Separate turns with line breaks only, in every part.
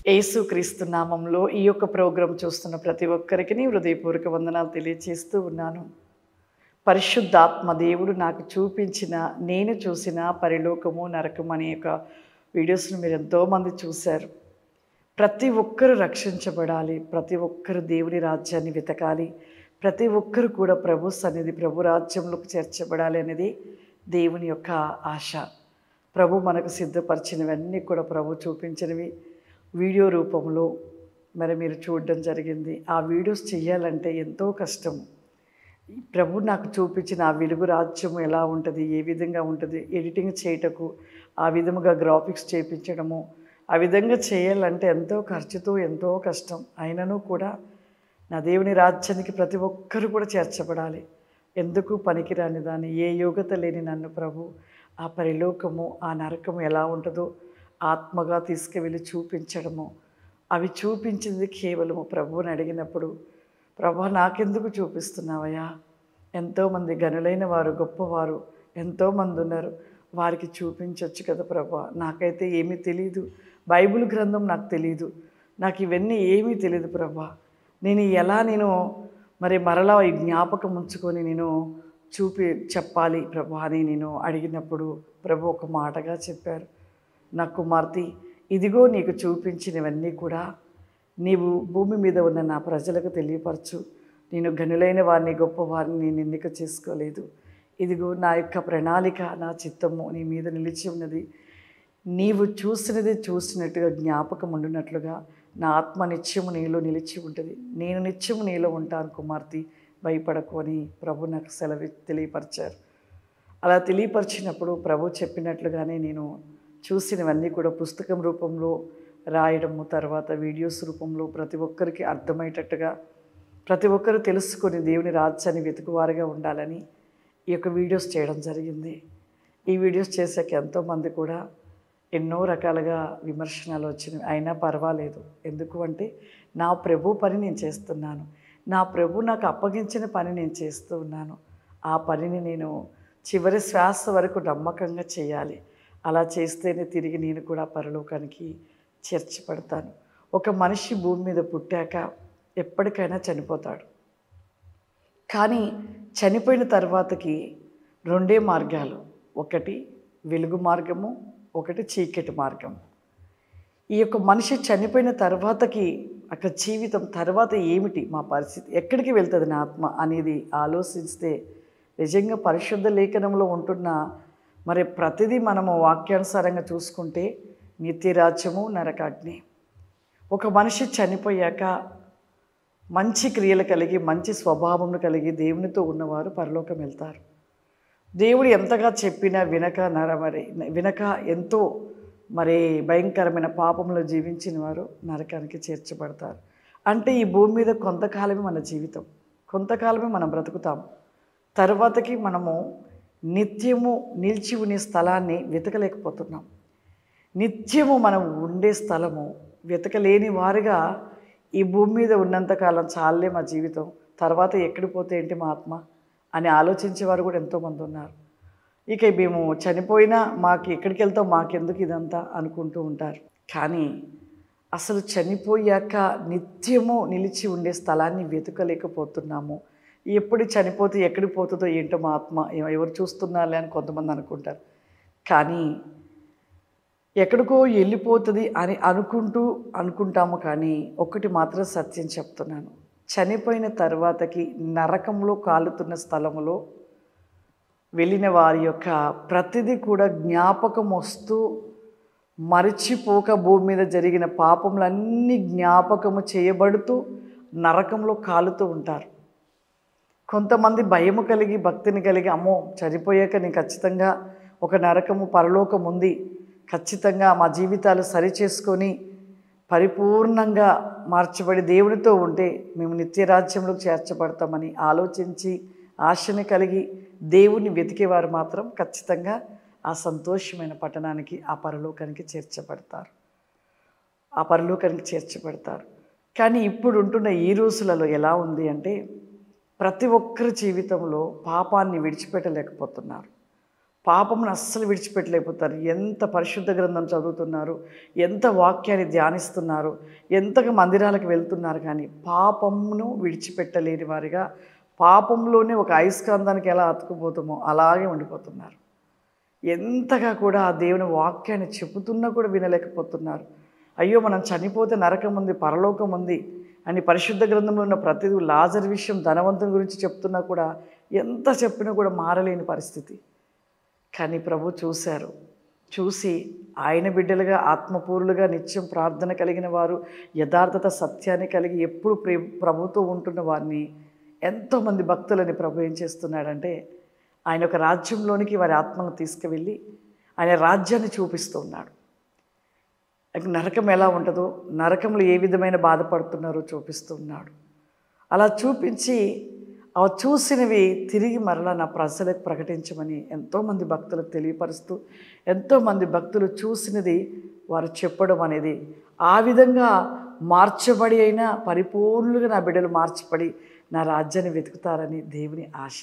యేసుక్రీస్తు నామంలో ఈ యొక్క ప్రోగ్రాం చూస్తున్న ప్రతి ఒక్కరికి హృదయపూర్వక వందనాలు తెలియజేస్తూ ఉన్నాను. పరిశుద్ధాత్మ దేవుడు నాకు చూపించిన, నేను చూసిన పరలోకము నరకం అనే యొక్క వీడియోస్ని మీరు ఎంతోమంది చూశారు. ప్రతి ఒక్కరు రక్షించబడాలి, ప్రతి ఒక్కరు దేవుని రాజ్యాన్ని వెతకాలి, ప్రతి ఒక్కరు కూడా ప్రభు సన్నిధి, ప్రభు రాజ్యంలోకి చేర్చబడాలి అనేది దేవుని యొక్క ఆశ. ప్రభు మనకు సిద్ధపరిచినవన్నీ కూడా ప్రభు చూపించినవి వీడియో రూపంలో మరి మీరు చూడడం జరిగింది. ఆ వీడియోస్ చేయాలంటే ఎంతో కష్టం. ప్రభు నాకు చూపించిన ఆ వెలుగు రాజ్యం ఎలా ఉంటుంది, ఏ విధంగా ఉంటుంది, ఎడిటింగ్ చేయటకు, ఆ విధముగా గ్రాఫిక్స్ చేయించడము, ఆ విధంగా చేయాలంటే ఎంతో ఖర్చుతో ఎంతో కష్టం. అయినను కూడా నా దేవుని రాజ్యానికి ప్రతి ఒక్కరు కూడా చేర్చబడాలి. ఎందుకు పనికిరాని దాన్ని, ఏ యోగ్యత లేని నన్ను ప్రభు ఆ పరలోకము, ఆ నరకము ఎలా ఉంటుందో ఆత్మగా తీసుకువెళ్ళి చూపించడము, అవి చూపించింది కేవలము ప్రభువుని అడిగినప్పుడు, ప్రభా నాకెందుకు చూపిస్తున్నావయ్యా? ఎంతోమంది గనులైన వారు, గొప్పవారు ఎంతోమంది ఉన్నారు, వారికి చూపించవచ్చు కదా ప్రభా. నాకైతే ఏమీ తెలియదు, బైబిల్ గ్రంథం నాకు తెలియదు, నాకు ఇవన్నీ ఏమీ తెలియదు ప్రభా. నేను మరి మరలా ఈ జ్ఞాపకం ఉంచుకొని నేను చెప్పాలి ప్రభా అని నేను అడిగినప్పుడు ప్రభు ఒక మాటగా చెప్పారు, నా కుమార్తె, ఇదిగో నీకు చూపించినవన్నీ కూడా నీవు భూమి మీద ఉన్న నా ప్రజలకు తెలియపరచు. నేను గనులైన వారిని, గొప్పవారిని నేను ఎన్నిక చేసుకోలేదు. ఇదిగో నా యొక్క ప్రణాళిక, నా చిత్తము నీ మీద నిలిచి ఉన్నది. నీవు చూసినది చూసినట్టుగా జ్ఞాపకం ఉండినట్లుగా నా ఆత్మ నిత్యము నీలో నిలిచి ఉంటుంది. నేను నిత్యము నీలో ఉంటాను కుమార్తె, భయపడకు అని ప్రభు నాకు తెలియపరిచారు. అలా తెలియపరిచినప్పుడు ప్రభు చెప్పినట్లుగానే నేను చూసినవన్నీ కూడా పుస్తకం రూపంలో రాయడము, తర్వాత వీడియోస్ రూపంలో ప్రతి ఒక్కరికి అర్థమయ్యేటట్టుగా, ప్రతి ఒక్కరు తెలుసుకొని దేవుని రాజ్యాన్ని వెతుకువారుగా ఉండాలని ఈ యొక్క వీడియోస్ చేయడం జరిగింది. ఈ వీడియోస్ చేశాక ఎంతోమంది కూడా ఎన్నో రకాలుగా విమర్శనాలు వచ్చినాయి. అయినా పర్వాలేదు. ఎందుకు అంటే నా ప్రభు పని నేను చేస్తున్నాను, నా ప్రభు నాకు అప్పగించిన పని నేను చేస్తూ ఉన్నాను. ఆ పనిని నేను చివరి శ్వాస వరకు నమ్మకంగా చేయాలి. అలా చేస్తేనే తిరిగి నేను కూడా పరలోకానికి చేర్చబడతాను. ఒక మనిషి భూమి మీద పుట్టాక ఎప్పటికైనా చనిపోతాడు. కానీ చనిపోయిన తర్వాతకి రెండే మార్గాలు, ఒకటి వెలుగు మార్గము, ఒకటి చీకటి మార్గం. ఈ యొక్క మనిషి చనిపోయిన తర్వాతకి అక్కడ జీవితం తర్వాత ఏమిటి, మా పరిస్థితి ఎక్కడికి వెళ్తుంది నా ఆత్మ అనేది ఆలోచిస్తే నిజంగా పరిశుద్ధ లేఖనంలో ఉంటున్న మరి ప్రతిదీ మనము వాక్యానుసారంగా చూసుకుంటే నిత్యరాజ్యము, నరకాగ్ని. ఒక మనిషి చనిపోయాక మంచి క్రియలు కలిగి, మంచి స్వభావం కలిగి దేవునితో ఉన్నవారు పరలోకం వెళ్తారు. దేవుడు ఎంతగా చెప్పినా వినక ఎంతో మరి భయంకరమైన పాపంలో జీవించిన వారు నరకానికి చేర్చబడతారు. అంటే ఈ భూమి మీద కొంతకాలమే మన జీవితం, కొంతకాలమే మనం బ్రతుకుతాం. తర్వాతకి మనము నిత్యము నిలిచి ఉండే స్థలాన్ని వెతకలేకపోతున్నాం. నిత్యము మనం ఉండే స్థలము వెతకలేని వారుగా ఈ భూమి మీద ఉన్నంతకాలం చాలే మా జీవితం, తర్వాత ఎక్కడికి పోతే ఏంటి మా ఆత్మ అని ఆలోచించేవారు కూడా ఎంతోమంది ఉన్నారు. ఇక మేము చనిపోయినా మాకు ఎక్కడికి వెళ్తాం, మాకెందుకు ఇదంతా అనుకుంటూ ఉంటారు. కానీ అసలు చనిపోయాక నిత్యము నిలిచి ఉండే స్థలాన్ని వెతకలేకపోతున్నాము. ఎప్పుడు చనిపోతే ఎక్కడికి పోతుందో ఏంటో మా ఆత్మ, ఎవరు చూస్తున్నారులే అని కొంతమంది అనుకుంటారు. కానీ ఎక్కడికో వెళ్ళిపోతుంది అని అనుకుంటాము. కానీ ఒకటి మాత్రం సత్యం చెప్తున్నాను, చనిపోయిన తర్వాతకి నరకంలో కాలుతున్న స్థలములో వెళ్ళిన వారి యొక్క ప్రతిదీ కూడా జ్ఞాపకం వస్తూ మరిచిపోక భూమి మీద జరిగిన పాపములన్నీ జ్ఞాపకము చేయబడుతూ నరకంలో కాలుతూ ఉంటారు. కొంతమంది భయము కలిగి, భక్తిని కలిగి, అమ్మో చనిపోయాక నేను ఖచ్చితంగా ఒక నరకము, పరలోకం ఉంది, ఖచ్చితంగా మా జీవితాలు సరిచేసుకొని పరిపూర్ణంగా మార్చబడి దేవునితో ఉంటే మేము నిత్యరాజ్యంలోకి చేర్చబడతామని ఆలోచించి ఆశని కలిగి దేవుని వెతికేవారు మాత్రం ఖచ్చితంగా ఆ సంతోషమైన పట్టణానికి, ఆ పరలోకానికి చేర్చబడతారు. కానీ ఇప్పుడు ఉంటున్న ఈ రోజులలో ఎలా ఉంది అంటే ప్రతి ఒక్కరి జీవితంలో పాపాన్ని విడిచిపెట్టలేకపోతున్నారు. పాపమును అస్సలు విడిచిపెట్టలేకపోతారు. ఎంత పరిశుద్ధ గ్రంథం చదువుతున్నారు, ఎంత వాక్యాన్ని ధ్యానిస్తున్నారు, ఎంతగా మందిరాలకు వెళ్తున్నారు, కానీ పాపమును విడిచిపెట్టలేని వారిగా పాపంలోనే ఒక అయస్కాంతానికి ఎలా అతుకుపోతామో అలాగే ఉండిపోతున్నారు. ఎంతగా కూడా ఆ దేవుని వాక్యాన్ని చెబుతున్నా కూడా వినలేకపోతున్నారు. అయ్యో మనం చనిపోతే నరకం ఉంది, పరలోకం ఉంది అని పరిశుద్ధ గ్రంథంలో ఉన్న ప్రతిదీ, లాజరు విషయం, ధనవంతుని గురించి చెప్తున్నా కూడా ఎంత చెప్పినా కూడా మారలేని పరిస్థితి. కానీ ప్రభు చూశారు. చూసి ఆయన బిడ్డలుగా, ఆత్మపూర్లుగా, నిత్యం ప్రార్థన కలిగిన వారు, యథార్థత సత్యాన్ని కలిగి ఎప్పుడు ప్రభుతో ఉంటున్న వారిని, ఎంతోమంది భక్తులని ప్రభు ఏం చేస్తున్నాడంటే ఆయన ఒక రాజ్యంలోనికి వారి ఆత్మను తీసుకువెళ్ళి ఆయన రాజ్యాన్ని చూపిస్తూ ఉన్నాడు. నరకం ఎలా ఉంటుందో, నరకంలో ఏ విధమైన బాధపడుతున్నారో చూపిస్తూ ఉన్నాడు. అలా చూపించి అవి చూసినవి తిరిగి మరలా నా ప్రజలకు ప్రకటించమని ఎంతోమంది భక్తులకు తెలియపరుస్తూ, ఎంతోమంది భక్తులు చూసినది వారు చెప్పడం అనేది, ఆ విధంగా మార్చబడి అయినా పరిపూర్ణులుగా నా బిడ్డలు మార్చబడి నా రాజ్యాన్ని వెతుకుతారని దేవుని ఆశ,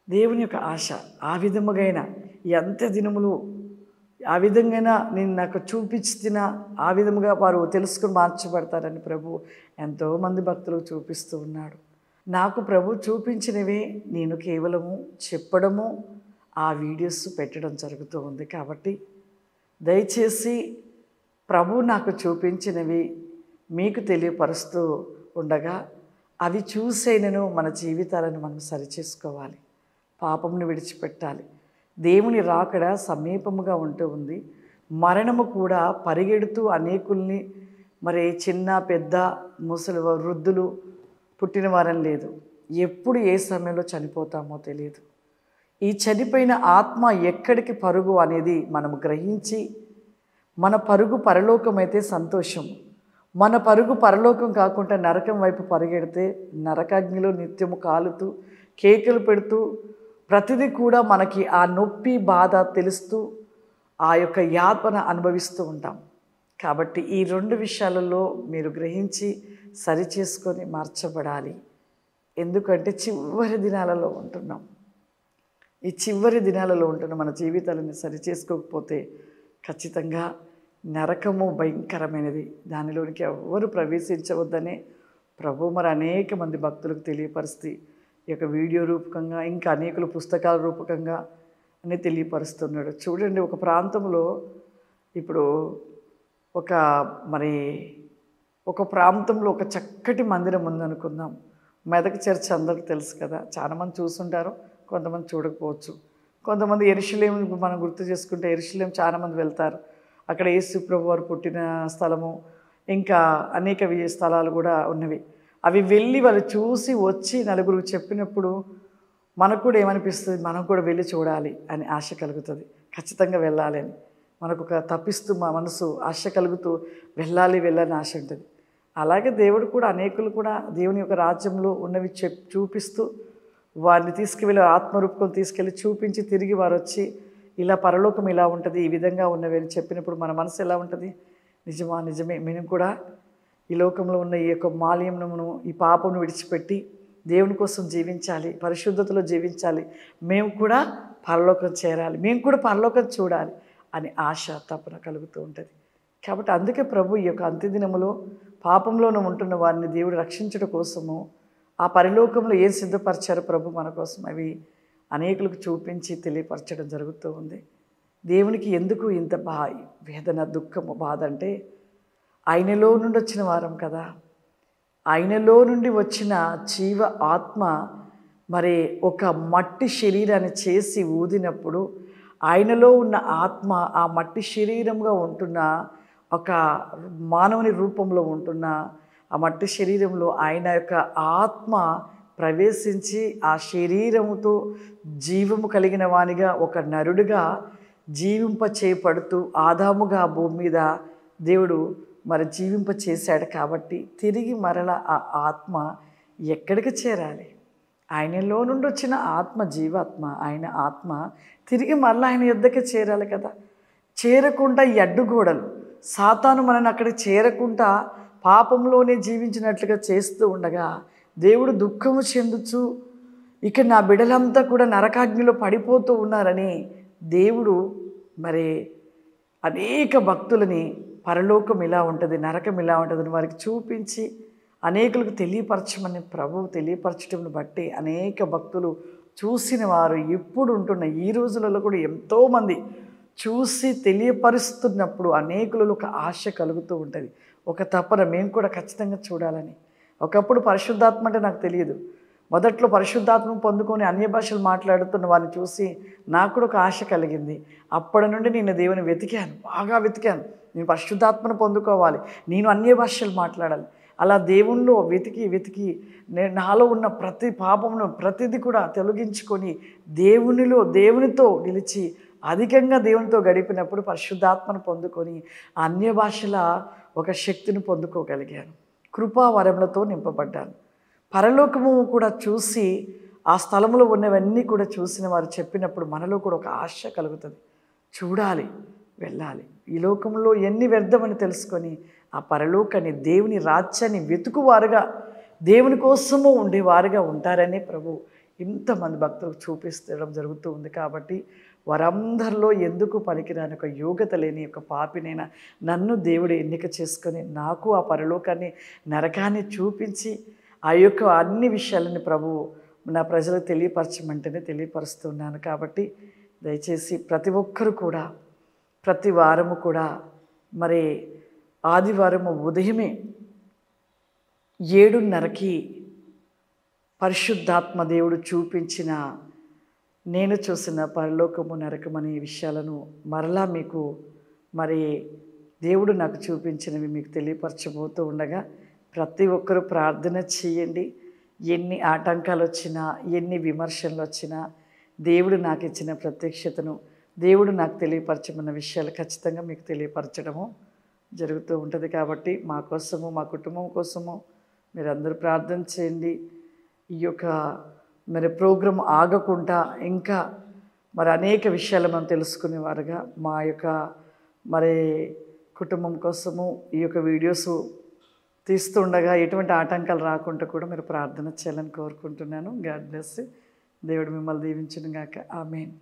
దేవుని యొక్క ఆశ. ఆ విధముగైనా ఈ అంత్య దినములు ఆ విధంగా నేను నాకు చూపించిన ఆ విధముగా వారు తెలుసుకుని మార్చబడతారని ప్రభు ఎంతోమంది భక్తులు చూపిస్తూ ఉన్నాడు. నాకు ప్రభు చూపించినవే నేను కేవలము చెప్పడము, ఆ వీడియోస్ పెట్టడం జరుగుతూ ఉంది. కాబట్టి దయచేసి ప్రభు నాకు చూపించినవి మీకు తెలియపరుస్తూ ఉండగా అవి చూసేనను మన జీవితాలను మనం సరిచేసుకోవాలి, పాపమును విడిచిపెట్టాలి. దేవుని రాకడ సమీపముగా ఉంటూ ఉంది. మరణము కూడా పరిగెడుతూ అనేకుల్ని, మరి చిన్న పెద్ద ముసలి వృద్ధులు పుట్టిన వారని లేదు, ఎప్పుడు ఏ సమయంలో చనిపోతామో తెలియదు. ఈ చనిపోయిన ఆత్మ ఎక్కడికి పరుగు అనేది మనము గ్రహించి, మన పరుగు పరలోకమైతే సంతోషం, మన పరుగు పరలోకం కాకుండా నరకం వైపు పరిగెడితే నరకాగ్నిలో నిత్యము కాలుతూ కేకలు పెడుతూ ప్రతిదీ కూడా మనకి ఆ నొప్పి బాధ తెలుస్తూ ఆ యొక్క యాతన అనుభవిస్తూ ఉంటాం. కాబట్టి ఈ రెండు విషయాలలో మీరు గ్రహించి సరిచేసుకొని మార్చబడాలి. ఎందుకంటే చివరి దినాలలో ఉంటున్నాం. ఈ చివరి దినాలలో ఉంటున్న మన జీవితాలను సరిచేసుకోకపోతే ఖచ్చితంగా నరకము భయంకరమైనది, దానిలోనికి ఎవరు ప్రవేశించవద్దనే ప్రభు మరి అనేక మంది భక్తులకు తెలియపరిస్తే ఈ యొక్క వీడియో రూపకంగా, ఇంకా అనేకులు పుస్తకాల రూపకంగా అని తెలియపరుస్తున్నాడు. చూడండి, ఒక ప్రాంతంలో ఇప్పుడు ఒక ప్రాంతంలో ఒక చక్కటి మందిరం ఉందనుకుందాం. మెదక్ చర్చ్ అందరికీ తెలుసు కదా, చాలామంది చూస్తుంటారు, కొంతమంది చూడకపోవచ్చు. కొంతమంది యెరూషలేం మనం గుర్తు చేసుకుంటే యెరూషలేం చాలామంది వెళ్తారు. అక్కడ యేసు ప్రభు వారు పుట్టిన స్థలము, ఇంకా అనేక స్థలాలు కూడా ఉన్నవి. అవి వెళ్ళి వాళ్ళు చూసి వచ్చి నలుగురు చెప్పినప్పుడు మనకు కూడా ఏమనిపిస్తుంది, మనం కూడా వెళ్ళి చూడాలి అని ఆశ కలుగుతుంది. ఖచ్చితంగా వెళ్ళాలి అని మనకు ఒక తప్పిస్తూ మా మనసు ఆశ కలుగుతూ వెళ్ళాలి ఆశ ఉంటుంది. అలాగే దేవుడు కూడా అనేకులు కూడా దేవుని యొక్క రాజ్యంలో ఉన్నవి చూపిస్తూ వారిని తీసుకువెళ్ళి ఆత్మరూపం తీసుకెళ్ళి చూపించి తిరిగి వారు వచ్చి ఇలా పరలోకం ఇలా ఉంటుంది, ఈ విధంగా ఉన్నవి అని చెప్పినప్పుడు మన మనసు ఎలా ఉంటుంది, నిజమే, మేము కూడా ఈ లోకంలో ఉన్న ఈ యొక్క మాలిన్యమును, ఈ పాపమును విడిచిపెట్టి దేవుని కోసం జీవించాలి, పరిశుద్ధతలో జీవించాలి, మేము కూడా పరలోకం చేరాలి, మేము కూడా పరలోకం చూడాలి అని ఆశ తపన కలుగుతూ ఉంటుంది. కాబట్టి అందుకే ప్రభు ఈ యొక్క అంత్యదినములో పాపంలోనూ ఉంటున్న వారిని దేవుడు రక్షించడం కోసము ఆ పరలోకంలో ఏం సిద్ధపరిచారో ప్రభు మన కోసం అవి అనేకులకు చూపించి తెలియపరచడం జరుగుతూ ఉంది. దేవునికి ఎందుకు ఇంత వేదన, దుఃఖము, బాధ అంటే ఆయనలో నుండి వచ్చిన వారం కదా. ఆయనలో నుండి వచ్చిన జీవ ఆత్మ మరి ఒక మట్టి శరీరాన్ని చేసి ఊదినప్పుడు ఆయనలో ఉన్న ఆత్మ ఆ మట్టి శరీరంగా ఉంటున్న ఒక మానవుని రూపంలో ఉంటున్న ఆ మట్టి శరీరంలో ఆయన యొక్క ఆత్మ ప్రవేశించి ఆ శరీరముతో జీవము కలిగిన వానిగా ఒక నరుడిగా జీవింప చేపడుతూ ఆదాముగా భూమి మీద దేవుడు మరి జీవింప చేశాడు. కాబట్టి తిరిగి మరల ఆ ఆత్మ ఎక్కడికి చేరాలి? ఆయనలో నుండి వచ్చిన ఆత్మ, జీవాత్మ, ఆయన ఆత్మ తిరిగి మరలా ఆయన యుద్ధకే చేరాలి కదా. చేరకుండా ఈ అడ్డుగోడలు, సాతాను మనని అక్కడికి చేరకుండా పాపంలోనే జీవించినట్లుగా చేస్తూ ఉండగా దేవుడు దుఃఖము చెందుచు ఇక నా బిడ్డలంతా కూడా నరకాగ్నిలో పడిపోతూ ఉన్నారని దేవుడు మరి అనేక భక్తులని పరలోకం ఇలా ఉంటుంది, నరకం ఇలా ఉంటుందని వారికి చూపించి అనేకులకు తెలియపరచమని ప్రభువు తెలియపరచటం బట్టి అనేక భక్తులు చూసిన వారు ఇప్పుడు ఉంటున్న ఈ రోజులలో కూడా ఎంతోమంది చూసి తెలియపరుస్తున్నప్పుడు అనేకులలో ఒక ఆశ కలుగుతూ ఉంటుంది, ఒక తపన మేము కూడా ఖచ్చితంగా చూడాలని. ఒకప్పుడు పరిశుద్ధాత్మ అంటే నాకు తెలియదు. మొదట్లో పరిశుద్ధాత్మను పొందుకొని అన్య భాషలు మాట్లాడుతున్న వారిని చూసి నాకు కూడా ఒక ఆశ కలిగింది. అప్పటి నుండి నేను దేవుని వెతికాను, బాగా వెతికాను. నేను పరిశుద్ధాత్మను పొందుకోవాలి, నేను అన్య భాషలు మాట్లాడాలి. అలా దేవునిలో వెతికి వెతికి నేను నాలో ఉన్న ప్రతి పాపమును ప్రతిదీ కూడా తొలగించుకొని దేవునితో నిలిచి అధికంగా దేవునితో గడిపినప్పుడు పరిశుద్ధాత్మను పొందుకొని అన్య భాషల ఒక శక్తిని పొందుకోగలిగాను. కృపావరములతో నింపబడ్డాను. పరలోకము కూడా చూసి ఆ స్థలంలో ఉన్నవన్నీ కూడా చూసిన వారు చెప్పినప్పుడు మనలో కూడా ఒక ఆశ కలుగుతుంది, చూడాలి, వెళ్ళాలి. ఈ లోకంలో ఎన్ని వ్యర్థమని తెలుసుకొని ఆ పరలోకాన్ని దేవుని రాజ్యాన్ని వెతుకువారుగా దేవుని కోసము ఉండేవారుగా ఉంటారని ప్రభు ఇంతమంది భక్తులకు చూపిస్తడం జరుగుతూ ఉంది. కాబట్టి వారందరిలో ఎందుకు పనికిరాని ఒక యోగ్యత లేని ఒక పాపినైనా నన్ను దేవుడు ఎన్నిక చేసుకొని నాకు ఆ పరలోకాన్ని నరకాన్ని చూపించి ఆ యొక్క అన్ని విషయాలని ప్రభువు నా ప్రజలకు తెలియపరచమంటేనే తెలియపరుస్తున్నాను. కాబట్టి దయచేసి ప్రతి ఒక్కరు కూడా ప్రతి వారము కూడా మరి ఆదివారము ఉదయమే 7:30కి పరిశుద్ధాత్మ దేవుడు చూపించిన నేను చూసిన పరలోకము నరకం అనే విషయాలను మరలా మీకు మరి దేవుడు నాకు చూపించినవి మీకు తెలియపరచబోతూ ఉండగా ప్రతి ఒక్కరూ ప్రార్థన చేయండి. ఎన్ని ఆటంకాలు వచ్చినా ఎన్ని విమర్శలు వచ్చినా దేవుడు నాకు ఇచ్చిన ప్రత్యక్షతను దేవుడు నాకు తెలియపరచమన్న విషయాలు ఖచ్చితంగా మీకు తెలియపరచడము జరుగుతూ ఉంటుంది. కాబట్టి మా కోసము మా కుటుంబం కోసము మీరందరూ ప్రార్థన చేయండి. ఈ యొక్క మరి ప్రోగ్రాం ఆగకుండా ఇంకా మరి అనేక విషయాలు మనం తెలుసుకునేవారుగా మా యొక్క మరి కుటుంబం కోసము ఈ యొక్క వీడియోస్ తీస్తుండగా ఎటువంటి ఆటంకాలు రాకుండా కూడా మీరు ప్రార్థన చేయాలని కోరుకుంటున్నాను. God bless. దేవుడు మిమ్మల్ని దీవించును గాక. ఆమేన్.